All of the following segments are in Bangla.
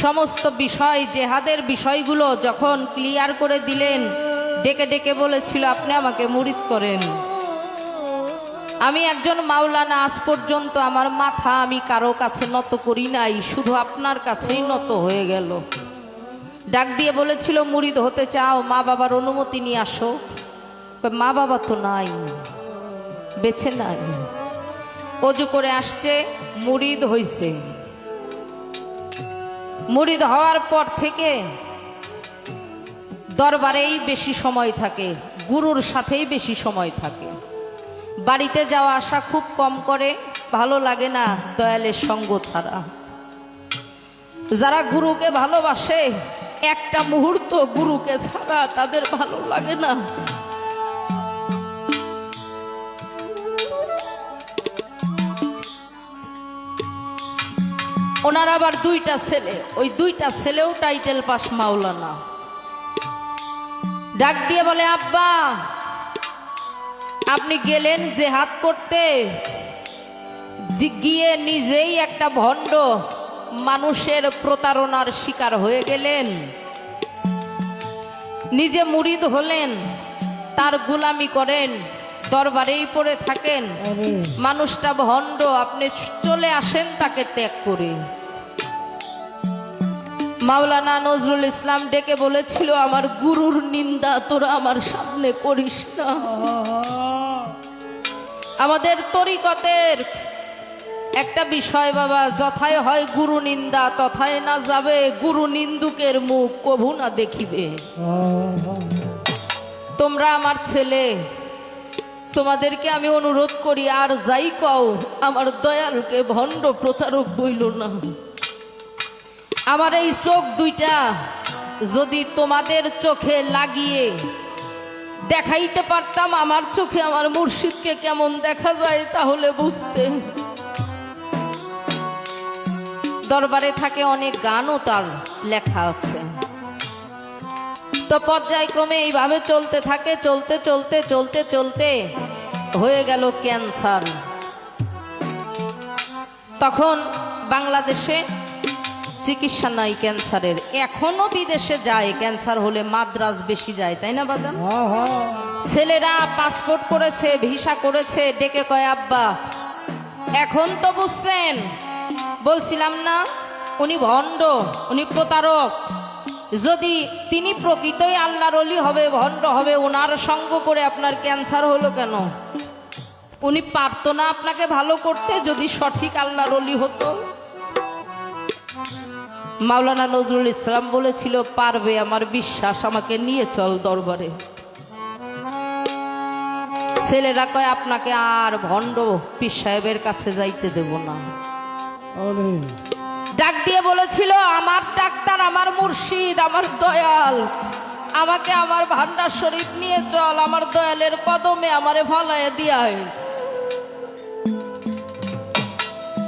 সমস্ত বিষয় জেহাদের বিষয়গুলো যখন ক্লিয়ার করে দিলেন, ডেকে ডেকে বলেছিল আপনি আমাকে মুরিদ করেন। আমি একজন মাওলানা, আজ পর্যন্ত আমার মাথা আমি কারো কাছে নত করি নাই, শুধু আপনার কাছেই নত হয়ে গেল। ডাক দিয়ে বলেছিল মুরিদ হতে চাও, মা বাবার অনুমতি নিয়ে আসো। মা বাবা তো নাই, বেছে নাই। অজু করে আসছে, মুরিদ হইছে। মুরিদ হওয়ার পর থেকে দরবারেই বেশি সময় থাকে, গুরুর সাথেই বেশি সময় থাকে। বাড়িতে যাওয়া আসা খুব কম করে, ভালো লাগে না দয়ালের সঙ্গ ছাড়া। যারা গুরুকে ভালোবাসে, একটা মুহূর্ত গুরুকে ছাড়া তাদের ভালো লাগে না। ওনার আবার দুইটা ছেলে, ওই দুইটা ছেলেও টাইটেল পাস মাওলানা। ডাক দিয়ে বলে আব্বা আপনি গেলেন জেহাদ করতে, গিয়ে নিজেই একটা ভণ্ড মানুষের প্রতারণার শিকার হয়ে গেলেন। নিজে মুরিদ হলেন, তার গোলামি করেন, দরবারেই পড়ে থাকেন। মানুষটা ভণ্ড, আপনি চলে আসেন তাকে ত্যাগ করে। মাওলানা নজরুল ইসলাম ডেকে বলেছিল আমার গুরুর নিন্দা তোরা আমার সামনে করিস না। আমাদের তরিকতের একটা বিষয় বাবা, যথায় হয় গুরু নিন্দা তথায় না যাবে, গুরু নিন্দুকের মুখ কভু না দেখিবে। তোমরা আমার ছেলে, তোমাদেরকে আমি অনুরোধ করি আর যাই কও আমার দয়ালকে ভণ্ড প্রতারক বইল না। আমার এই চোখ দুইটা যদি তোমাদের চোখে লাগিয়ে দেখাইতে পারতাম আমার চোখে আমার মুর্শিদকে কেমন দেখা যায় তাহলে বুঝতে। দরবারে থাকে অনেক গানও তার লেখা আছে। তো পর্যায়ক্রমে এইভাবে চলতে থাকে, চলতে চলতে চলতে চলতে হয়ে গেল ক্যান্সার। তখন বাংলাদেশে চিকিৎসা নাই ক্যান্সারের, এখনো বিদেশে যায় ক্যান্সার হলে, মাদ্রাজ বেশি যায়, তাই না বাজান? ছেলেরা পাসপোর্ট করেছে, ভিসা করেছে, ডেকে কয় আব্বা এখন তো বুঝছেন, বলছিলাম না উনি ভণ্ড, উনি প্রতারক। যদি তিনি প্রকৃতই আল্লাহর ওলি হবে, ভণ্ড হবে, ওনার সঙ্গ করে আপনার ক্যান্সার হলো কেন? উনি পারতো না আপনাকে ভালো করতে যদি সঠিক আল্লাহর ওলি হতো? মাওলানা নজরুল ইসলাম বলেছিল পারবে, আমার বিশ্বাস, আমাকে নিয়ে চল দরবারে। ছেলেরা কয় আপনাকে আর ভণ্ড পীর সাহেবের কাছে যাইতে দেব না। ডাক দিয়ে বলেছিল আমার ডাক্তার, আমার মুর্শিদ, আমার দয়াল, আমাকে আমার ভান্ডার শরীফ নিয়ে চল, আমার দয়ালের কদমে আমারে ফালাইয়া দিয়ায়।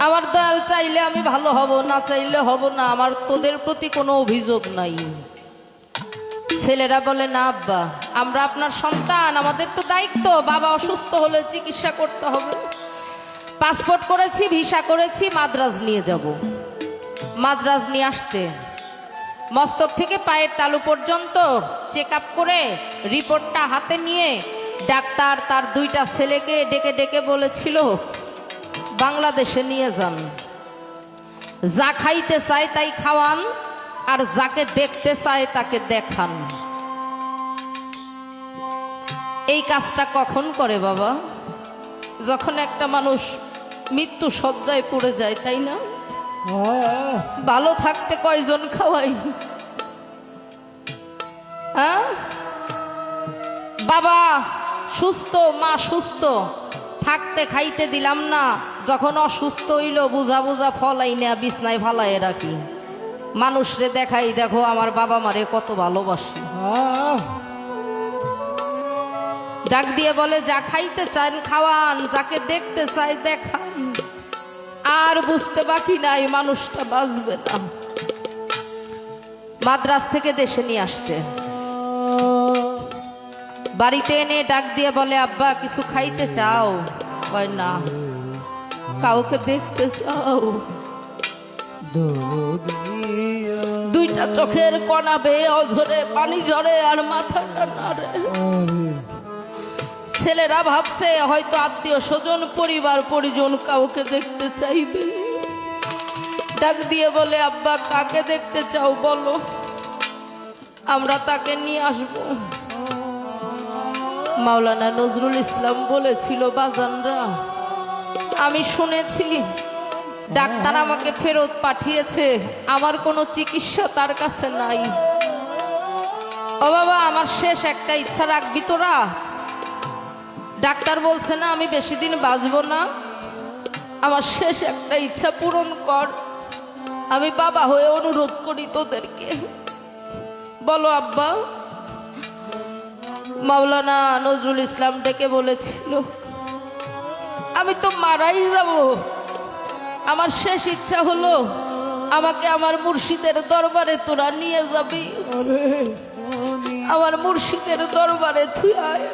আমার দয়াল চাইলে আমি ভালো হব, না চাইলে হব না, আমার তোদের প্রতি কোনো অভিযোগ নাই। ছেলেরা বলে না আব্বা আমরা আপনার সন্তান, আমাদের তো দায়িত্ব, বাবা অসুস্থ হলে চিকিৎসা করতে হবে। পাসপোর্ট করেছি, ভিসা করেছি, মাদ্রাজ নিয়ে যাব। মাদ্রাজ নিয়ে আসছে, মস্তক থেকে পায়ের তালু পর্যন্ত চেক আপ করে রিপোর্টটা হাতে নিয়ে ডাক্তার তার দুইটা ছেলেকে ডেকে ডেকে বলেছিল বাংলাদেশে নিয়ে যান, যা খাইতে চায় তাই খাওয়ান, আর যাকে দেখতে চায় তাকে দেখান। এই কাজটা কখন করে বাবা? যখন একটা মানুষ মৃত্যু শয্যায় পড়ে যায়, তাই না? ভালো থাকতে কয়জন খাওয়াই? হ্যাঁ, বাবা সুস্থ, মা সুস্থ, থাকতে খাইতে দিলাম না, যখন অসুস্থ হইল বুঝা বুঝা ফলাই না বিছনায় ফালাইয়ে রাখি, মানুষরে দেখাই দেখো আমার বাবা মারে কত ভালোবাসি। ডাক দিয়ে বলে যা খাইতে চান খাওয়ান, যাকে দেখতে চাই দেখান, আর বুঝতে বাকি নাই মানুষটা বাঁচবে না। মাদ্রাজ থেকে দেশে নিয়ে আসতে, বাড়িতে এনে ডাক দিয়ে বলে আব্বা কিছু খাইতে চাও? কয় না। কাউকে দেখতে চাও? দুইটা চোখের কণা বেয়ে অঝরে পানি ঝরে আর মাথাটা নাড়ে। ছেলেরা ভাবছে হয়তো আত্মীয় স্বজন পরিবার পরিজন কাউকে দেখতে চাইবে। ডাক দিয়ে বলে, আব্বা কাকে দেখতে চাও বলো, আমরা তাকে নিয়ে আসবো। মাওলানা নজরুল ইসলাম বলেছিল, বাজানরা আমি শুনেছি ডাক্তার আমাকে ফেরত পাঠিয়েছে, আমার কোনো চিকিৎসা তার কাছে নাই। ও বাবা, আমার শেষ একটা ইচ্ছা রাখবি তোরা? ডাক্তার বলছে না আমি বেশি দিন বাঁচবো না, আমার শেষ একটা ইচ্ছা পূরণ কর। আমি বাবা হয়ে অনুরোধ করি তোদেরকে, বলো আব্বা। মাওলানা নজরুল ইসলাম ডেকে বলেছিল, আমি তো মারাই যাব, আমার শেষ ইচ্ছা হলো আমাকে আমার মুর্শিদের দরবারে তোরা নিয়ে যাবি, আমার মুর্শিদের দরবারে থুয়ায়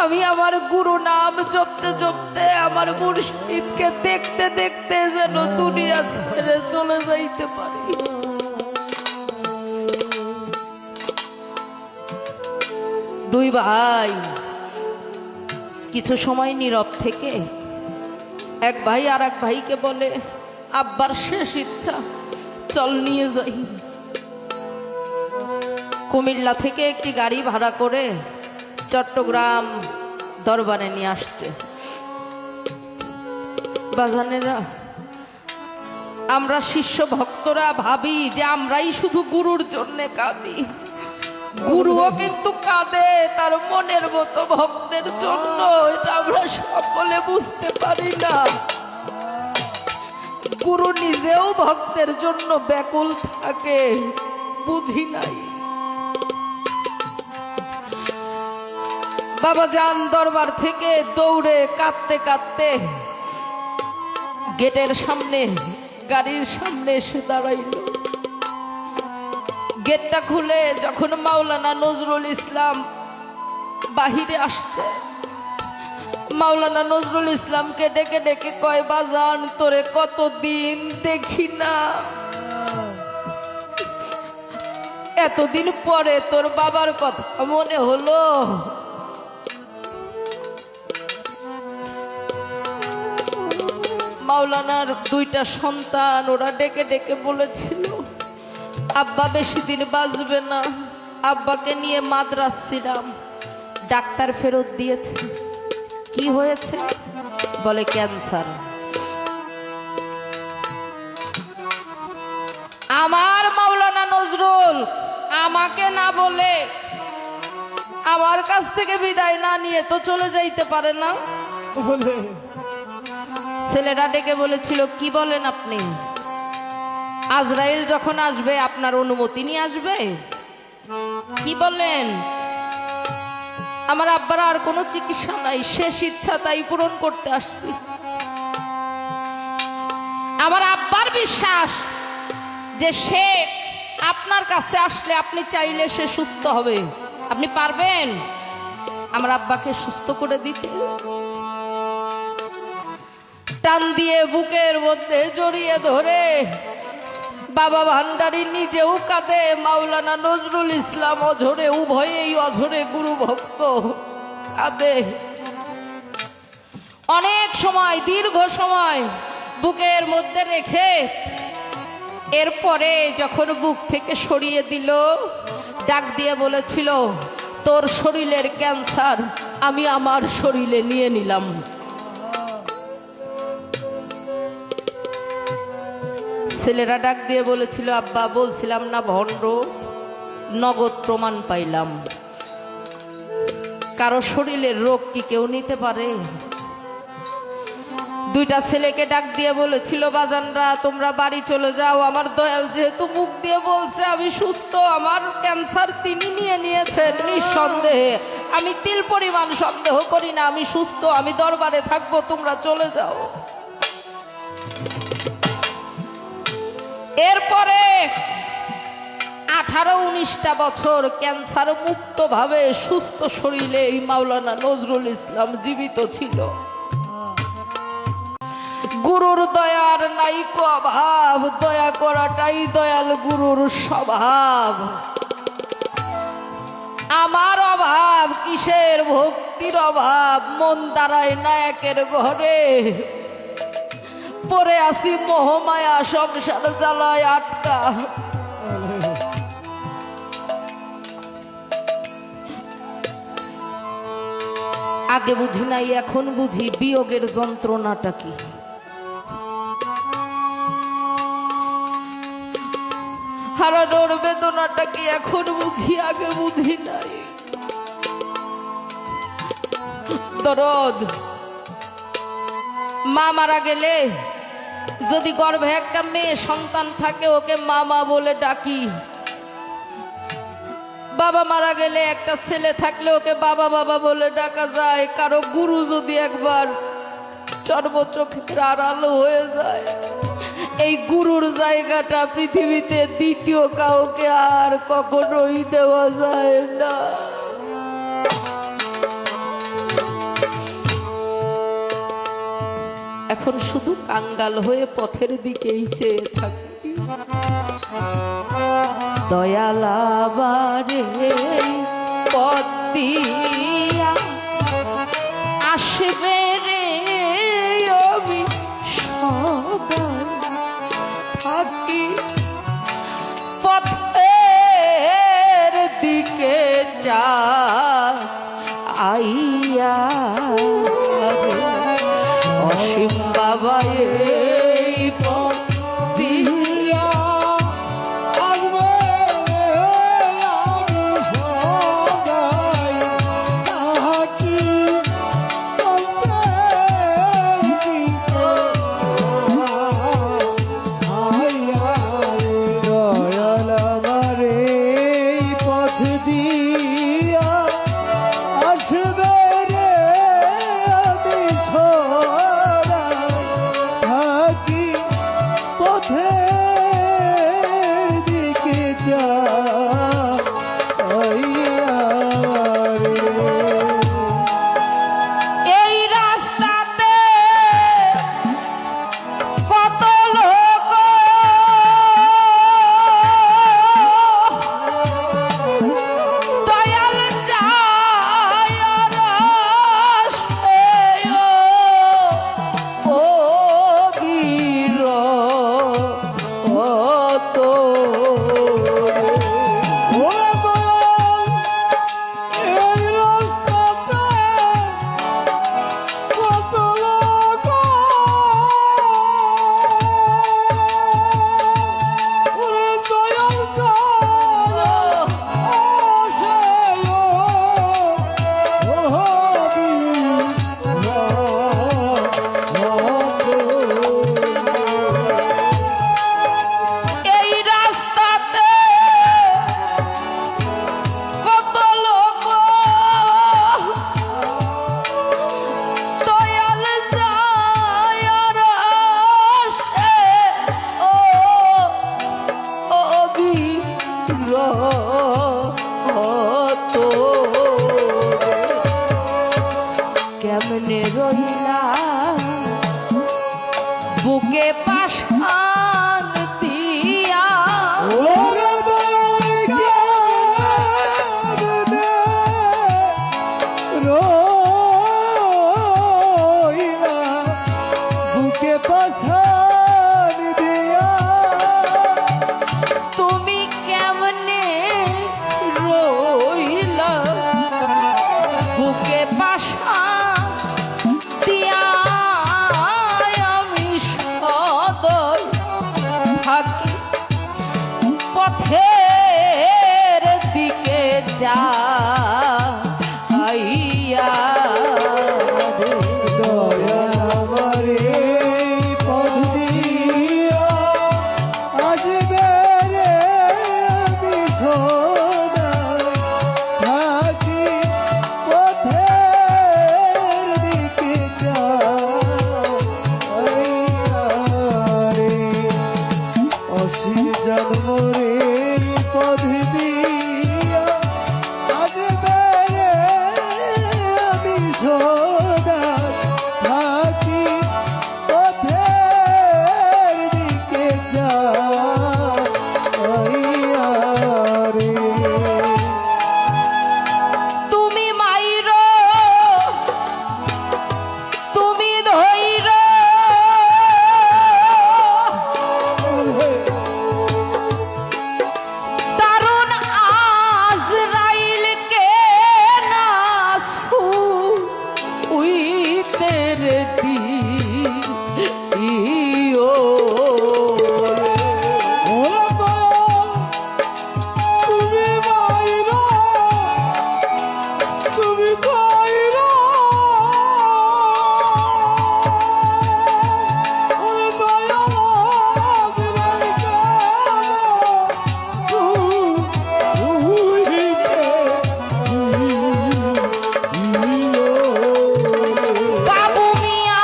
আমি আমার গুরু নাম জপতে জপতে আমার মুর্শিদকে দেখতে দেখতে যেন দুনিয়া ছেড়ে চলে যাইতে পারি। দুই ভাই কিছু সময় নীরব থেকে এক ভাই আর এক ভাইকে বলে, আব্বার শেষ ইচ্ছা, চল নিয়ে যাই। কুমিল্লা থেকে একটি গাড়ি ভাড়া করে চট্টগ্রাম দরবারে নিয়ে আসছে। বাজানেরা, আমরা শিষ্য ভক্তরা ভাবি যে আমরাই শুধু গুরুর জন্য কাঁদি, গুরুও কিন্তু কাঁদে তার মনের মতো ভক্তের জন্য। এটা আমরা সকলে বুঝতে পারি না। গুরু নিজেও ভক্তের জন্য ব্যাকুল থাকে, বুঝি নাই। বাবা জান দরবার থেকে দৌড়ে কাঁদতে কাঁদতে গেটের সামনে, গাড়ির সামনে এসে দাঁড়াইল। গেটটা খুলে যখন মাওলানা নজরুল ইসলাম বাহিরে আসছে, মাওলানা নজরুল ইসলামকে ডেকে ডেকে কয়, বাজান তোরে কতদিন দেখি না, এতদিন পরে তোর বাবার কথা মনে হলো। মাওলানার দুইটা সন্তান, ওরা ডেকে ডেকে বলেছিল, আব্বা বেশি দিন বাঁচবে না, আব্বাকে নিয়ে মাদ্রাজ ছিলাম, ডাক্তার ফেরত দিয়েছে। কি হয়েছে? বলে ক্যান্সার। আমার মাওলানা নজরুল আমাকে না বলে, আমার কাছ থেকে বিদায় না নিয়ে তো চলে যাইতে পারে না। ছেলেরা ডেকে বলেছিল, কি বলেন আপনি? আজরাইল যখন আসবে আপনার অনুমতি নিয়ে আসবে? কি বলেন? আমার আব্বার আর কোনো চিকিৎসা নাই, শেষ ইচ্ছা তাই পূরণ করতে আসছি। আমার আব্বার বিশ্বাস যে সে আপনার কাছে আসলে আপনি চাইলে সে সুস্থ হবে, আপনি পারবেন আমার আব্বাকে সুস্থ করে দিতে? টান দিয়ে বুকের মধ্যে জড়িয়ে ধরে বাবা ভান্ডারী নিজেও কাঁদে, মাওলানা নজরুল ইসলাম অঝরে, উভয়েই অঝরে গুরু ভক্ত কাঁদে। অনেক সময়, দীর্ঘ সময় বুকের মধ্যে রেখে এরপরে যখন বুক থেকে সরিয়ে দিল, ডাক দিয়ে বলেছিল, তোর শরীরের ক্যান্সার আমি আমার শরীরে নিয়ে নিলাম। ছেলেরা ডাক দিয়ে বলেছিল, আব্বা বলছিলাম না ভণ্ড, নগদ প্রমাণ পাইলাম। কারো শরীরের রোগ কি কেউ নিতে পারে? দুইটা ছেলেকে ডাক দিয়ে বলেছিল, বাজানরা তোমরা বাড়ি চলে যাও, আমার দয়াল যেহেতু মুখ দিয়ে বলছে আমি সুস্থ, আমার ক্যান্সার তিনি নিয়ে নিয়েছেন নিঃসন্দেহে, আমি তিল পরিমাণ সন্দেহ করি না, আমি সুস্থ, আমি দরবারে থাকবো, তোমরা চলে যাও। এরপরে 18-19টা বছর ক্যান্সার মুক্ত ভাবে সুস্থ শরীরে এই মাওলানা নজরুল ইসলাম জীবিত ছিল। গুরুর দয়ার নাইকো অভাব, দয়া করাটাই দয়াল গুরুর স্বভাব। আমার অভাব কিসের, ভক্তির অভাব, মন দাঁড়ায় না একের ঘরে, পরে আসি মোহমায়া সংসার জ্বালায় আটকা। আগে বুঝি নাই, এখন বুঝি বিয়োগের যন্ত্রণাটা কি। হারানোর বেদনাটা কি এখন বুঝি, আগে বুঝি নাই। দরদ, মা মারা গেলে যদি গর্ভে একটা মেয়ে সন্তান থাকে ওকে মামা বলে ডাকি, বাবা মারা গেলে একটা ছেলে থাকলে ওকে বাবা বাবা বলে ডাকা যায়। কারো গুরু যদি একবার সর্বচোখের আড়াল হয়ে যায়, এই গুরুর জায়গাটা পৃথিবীতে দ্বিতীয় কাউকে আর কখনোই দেওয়া যায় না। এখন শুধু কাঙ্গাল হয়ে পথের দিকেই চেয়ে থাকি। দয়ালাবারে পথ দিয়া আসবে রে, আমি সদা থাকি পথের দিকে যা আইয়া রে। অসীম বাবা এই পথ দিয়া আসবে রে, আমি সদাই থাকি পথের দিকে আইয়া রে। দয়াল আমার এই পথ দিয়া আসবে রে, আমি সদা থাকি পথের দিকে যাইয়া রে। এই রাস্তাতে কত লোক দয়াল যায় রাস্তে, ও বীর ও তো ওরে দয়াল এই রাস্তাতে কত লোক, ওরে দয়াল আসে ও এই রাস্তাতে কত লোক দয়াল যায় রাস্তে, ও বীর তো কেমনে রইলা বুকে পাশান দিয়া। ওরে দয়াল রইলা বুকে পাশান দিয়া, তুমি কেমনে রইলা বুকে পাশান দিয়া, আমি সদয় থাকি পথের দিকে যা আইয়া রে। দয়াল আমার এই পথ দিয়া আসবে রে, আমি সদা থাকি পথের দিকে যাইয়া রে। অসীম জন্ম রে পথ দিয়া আসবে রে, আমি সদা থাকি পথে দারুণ আজরাইলকে না ছুঁইতে রে দিও বাবু মিয়া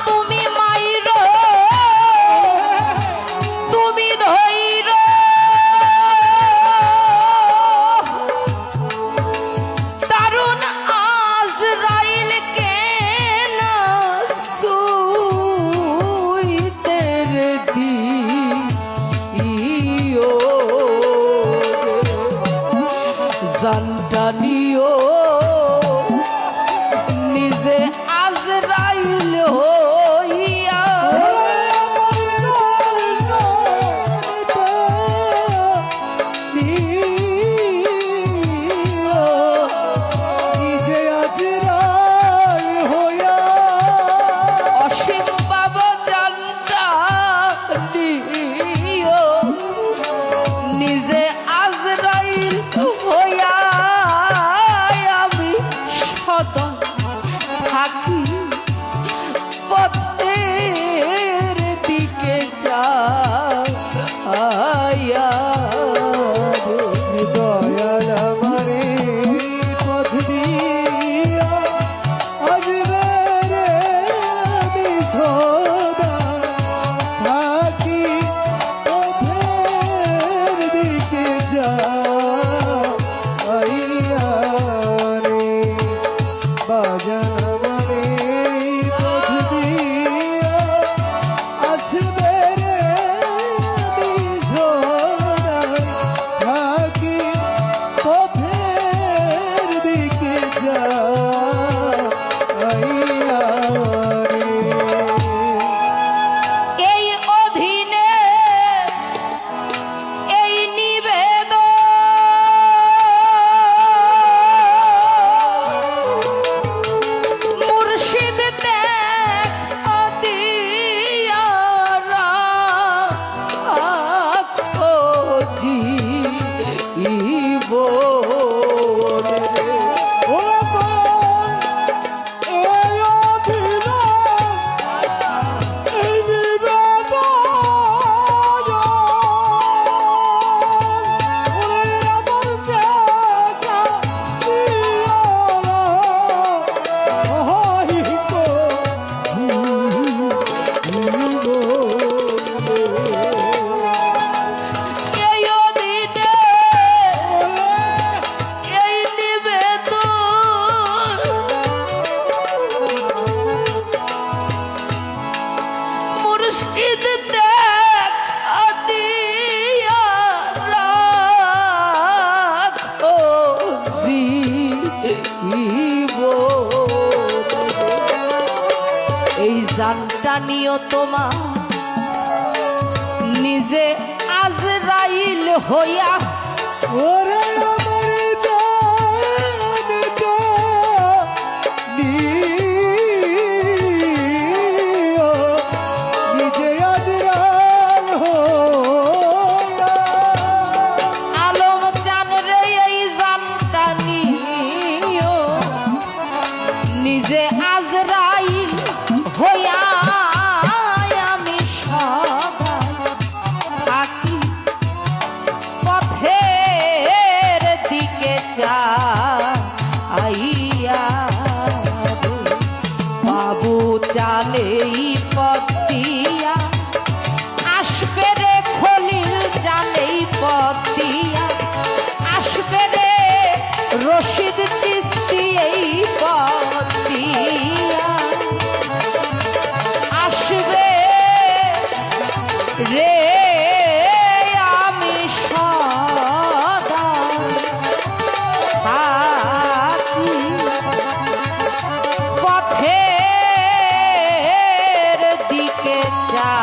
তুমি মাইরো তুমি ধইরো দারুণ আজরাইলকে না ছুঁইতে রে দিও জানটা নিও নিজে আজরাইল হইয়া অসীম বাবা জানটা নিও নিজে আজরাইল হইয়া আমি সদা থাকি পথের দিকে যাইয়া দয়াল আমারে পথ দিয়া আসবে রে সদা থাকি পথের দিকে যাইয়া রে বাজান আমারে পথ দিয়া আসবে রে সদা থাকি পথের দিকে যাইয়া রে এই অধীনে এই নিবেদন মুর্শিদ দেখা দিয়া রাখো জীবনে। এই অধীনে এই নিবেদন মুর্শিদ দেখা দিয়া রাখো জীবনে। এই জানটা নিও তোমার নিজে আজরাইল হইয়া ওরে আমার জানটা নিও নিজে আজরাল হইয়া আলম চান রে এই জানটা নিও নিজে আজরাইল হইয়া আমি সদা থাকি পথের দিকে যাইয়া বাবু চালে পথ দিয়া আসবে রে খলিল জানেই পথ দিয়া আসবে রে রশিদ চিস্তি এই পথ দিয়া আসবে রে আমি সদা থাকি পথের দিকে যা